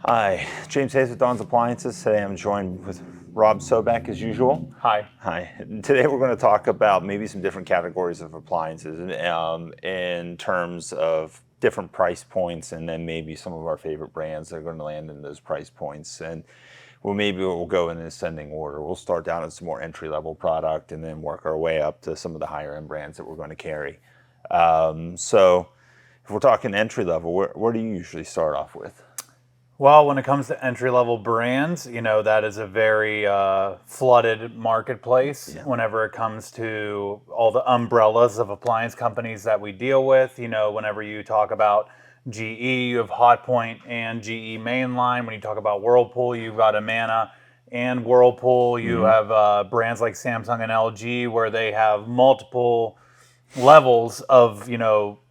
Hi, James Hayes with Don's Appliances. Today I'm joined with Rob Sobek as usual. Hi. Hi. Today we're going to talk about maybe some different categories of appliances in terms of different price points, and then maybe some of our favorite brands that are going to land in those price points. And we'll go in ascending order. We'll start down at some more entry level product and then work our way up to some of the higher end brands that we're going to carry. So if we're talking entry level, where do you usually start off with? Well, when it comes to entry-level brands, that is a very flooded marketplace. Yeah. Whenever it comes to all the umbrellas of appliance companies that we deal with, whenever you talk about GE, you have Hotpoint and GE Mainline. When you talk about Whirlpool, you've got Amana and Whirlpool. You have brands like Samsung and LG where they have multiple levels of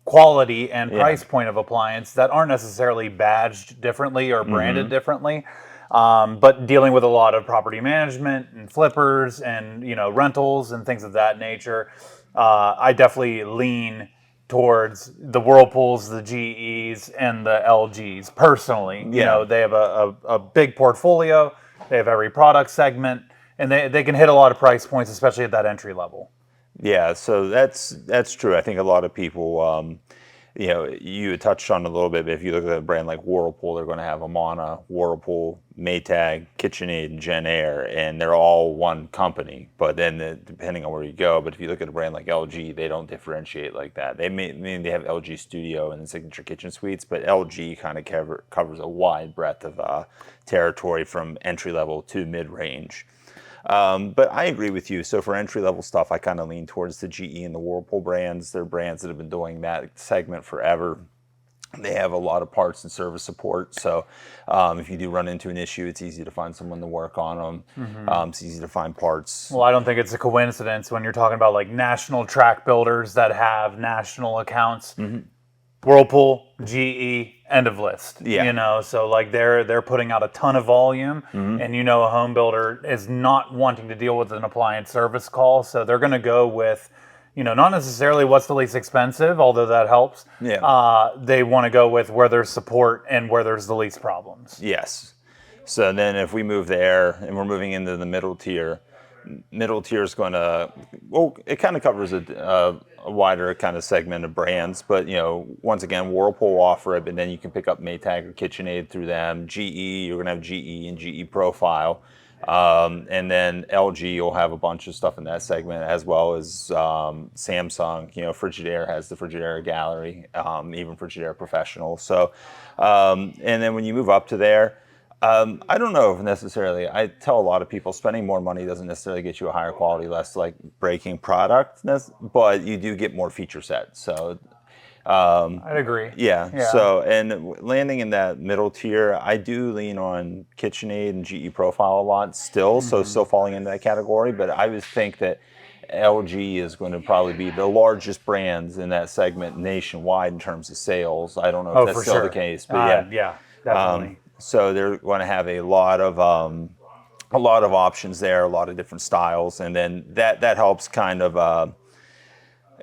quality and price point of appliance that aren't necessarily badged differently or branded differently, but dealing with a lot of property management and flippers and rentals and things of that nature. I definitely lean towards the Whirlpools, the GEs, and the LGs personally. They have a big portfolio, they have every product segment, and they can hit a lot of price points, especially at that entry level. Yeah, so that's true. I think a lot of people, you touched on it a little bit, but if you look at a brand like Whirlpool, they're going to have Amana, Whirlpool, Maytag, KitchenAid, and JennAir, and they're all one company. But then depending on where you go, but if you look at a brand like LG, they don't differentiate like that. They have LG Studio and the Signature Kitchen Suites, but LG kind of covers a wide breadth of territory from entry level to mid range. But I agree with you. So for entry level stuff, I kind of lean towards the GE and the Whirlpool brands. They're brands that have been doing that segment forever. They have a lot of parts and service support. So if you do run into an issue, it's easy to find someone to work on them. It's easy to find parts. Well, I don't think it's a coincidence when you're talking about like national track builders that have national accounts. Whirlpool, GE, end of list. Yeah. So like they're putting out a ton of volume, and a home builder is not wanting to deal with an appliance service call, so they're going to go with, not necessarily what's the least expensive, although that helps. Yeah. They want to go with where there's support and where there's the least problems. Yes. So then if we move there and we're moving into the middle tier is going to, well, it kind of covers a wider kind of segment of brands, but once again, Whirlpool will offer it, but then you can pick up Maytag or KitchenAid through them. GE, you're going to have GE and GE Profile, and then LG, you'll have a bunch of stuff in that segment, as well as Samsung. Frigidaire has the Frigidaire Gallery, even Frigidaire Professional. So, and then when you move up to there, I don't know if necessarily. I tell a lot of people spending more money doesn't necessarily get you a higher quality, less like breaking product, but you do get more feature set. So I'd agree. yeah. So and landing in that middle tier, I do lean on KitchenAid and GE Profile a lot still. So still falling into that category, but I would think that LG is going to probably be the largest brands in that segment nationwide in terms of sales. I don't know if that's still the case, but yeah, definitely. So they're going to have a lot of options there, a lot of different styles, and then that helps kind of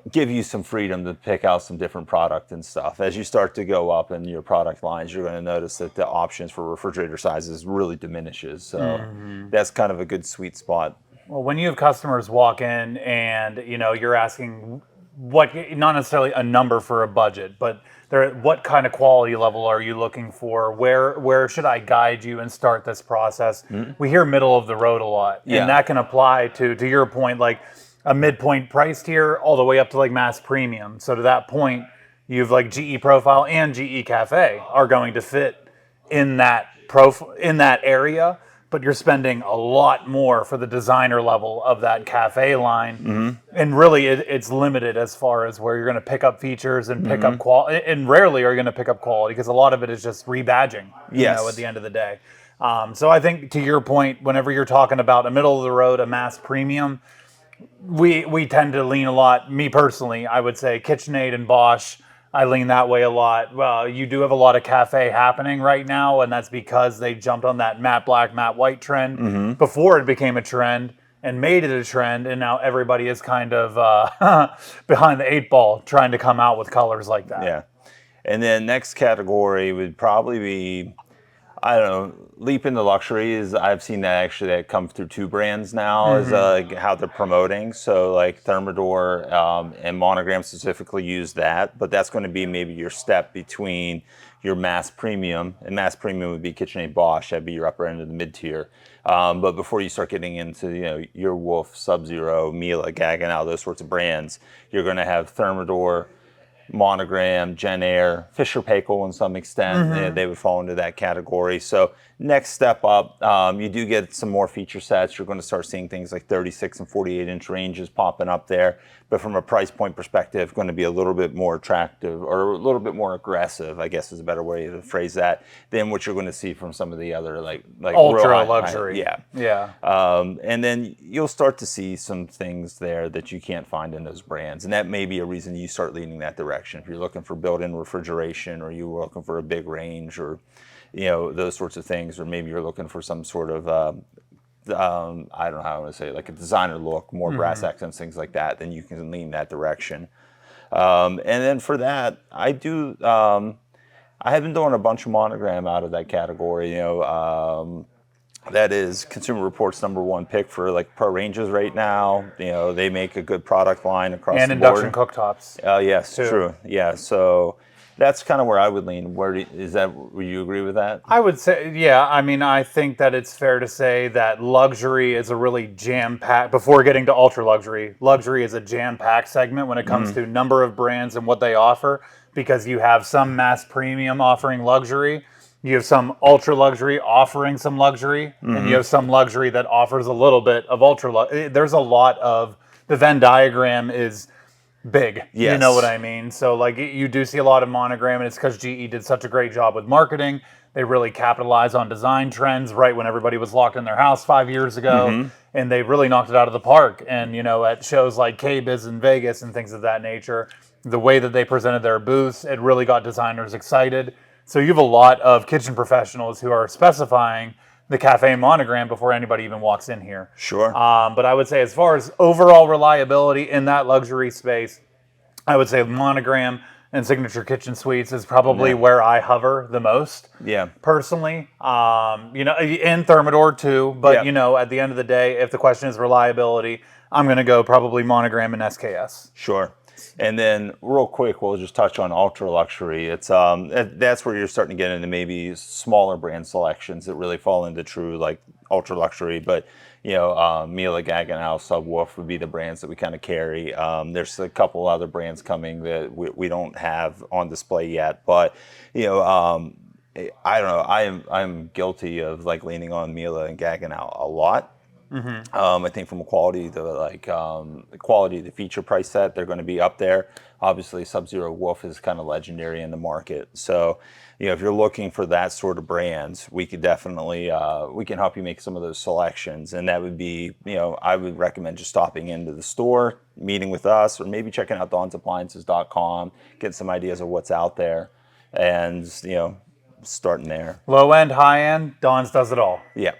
give you some freedom to pick out some different product and stuff. As you start to go up in your product lines, you're going to notice that the options for refrigerator sizes really diminishes. So that's kind of a good sweet spot. Well, when you have customers walk in and you're asking not necessarily a number for a budget, but what kind of quality level are you looking for? Where should I guide you and start this process? We hear middle of the road a lot, and that can apply to your point, like a midpoint price tier all the way up to like mass premium. So to that point, you've like GE Profile and GE Cafe are going to fit in that area, but you're spending a lot more for the designer level of that cafe line. And really it's limited as far as where you're going to pick up features and pick up quality, and rarely are you going to pick up quality because a lot of it is just rebadging, at the end of the day. So I think to your point, whenever you're talking about a middle of the road, a mass premium, we tend to lean a lot, me personally, I would say KitchenAid and Bosch, I lean that way a lot. Well, you do have a lot of cafe happening right now, and that's because they jumped on that matte black, matte white trend before it became a trend and made it a trend, and now everybody is kind of behind the eight ball trying to come out with colors like that. Yeah. And then next category would probably be I don't know, leap into luxury is, I've seen that actually that come through two brands now, is like how they're promoting. So like Thermador and Monogram specifically use that, but that's going to be maybe your step between your mass premium, and mass premium would be KitchenAid Bosch, that'd be your upper end of the mid tier. But before you start getting into, your Wolf, Sub-Zero, Miele, Gaggenau, those sorts of brands, you're going to have Thermador, Monogram, Gen Air, Fisher Paykel in some extent. They would fall into that category. So next step up, you do get some more feature sets. You're going to start seeing things like 36 and 48-inch ranges popping up there. But from a price point perspective, going to be a little bit more attractive, or a little bit more aggressive, I guess is a better way to phrase that, than what you're going to see from some of the other like Ultra real luxury. Yeah. and then you'll start to see some things there that you can't find in those brands. And that may be a reason you start leaning that direction. If you're looking for built-in refrigeration, or you're looking for a big range, or, those sorts of things, or maybe you're looking for some sort of, I don't know how I want to say it, like a designer look, more brass accents, things like that, then you can lean that direction. And then for that, I have been doing a bunch of Monogram out of that category. That is Consumer Reports' #1 pick for like pro ranges right now. They make a good product line across And the board. induction cooktops. Yes, too. true. Yeah, so that's kind of where I would lean. Would you agree with that? I would say, yeah. I mean, I think that it's fair to say that luxury is a really jam-packed, before getting to ultra luxury is a jam-packed segment when it comes to number of brands and what they offer, because you have some mass premium offering luxury, you have some ultra luxury offering some luxury, and you have some luxury that offers a little bit of ultra luxury. There's a lot of, the Venn diagram is big. You know what I mean? So like you do see a lot of Monogram, and it's because GE did such a great job with marketing. They really capitalized on design trends right when everybody was locked in their house 5 years ago, and they really knocked it out of the park. And at shows like KBIS in Vegas and things of that nature, the way that they presented their booths, it really got designers excited. So you have a lot of kitchen professionals who are specifying the Cafe Monogram before anybody even walks in here. Sure. But I would say, as far as overall reliability in that luxury space, I would say Monogram and Signature Kitchen Suites is probably where I hover the most. Yeah. Personally, and Thermador too. But at the end of the day, if the question is reliability, I'm going to go probably Monogram and SKS. Sure. And then real quick, we'll just touch on ultra luxury. It's that's where you're starting to get into maybe smaller brand selections that really fall into true like ultra luxury. But Miele, Gaggenau, Subwoof would be the brands that we kind of carry. There's a couple other brands coming that we don't have on display yet, but I don't know. I'm guilty of like leaning on Miele and Gaggenau a lot. I think from a quality to the quality, the feature price set, they're going to be up there. Obviously, Sub-Zero Wolf is kind of legendary in the market. So, if you're looking for that sort of brands, we could definitely we can help you make some of those selections. And that would be, I would recommend just stopping into the store, meeting with us, or maybe checking out donsappliances.com, getting some ideas of what's out there, and starting there. Low end, high end, Don's does it all. Yeah.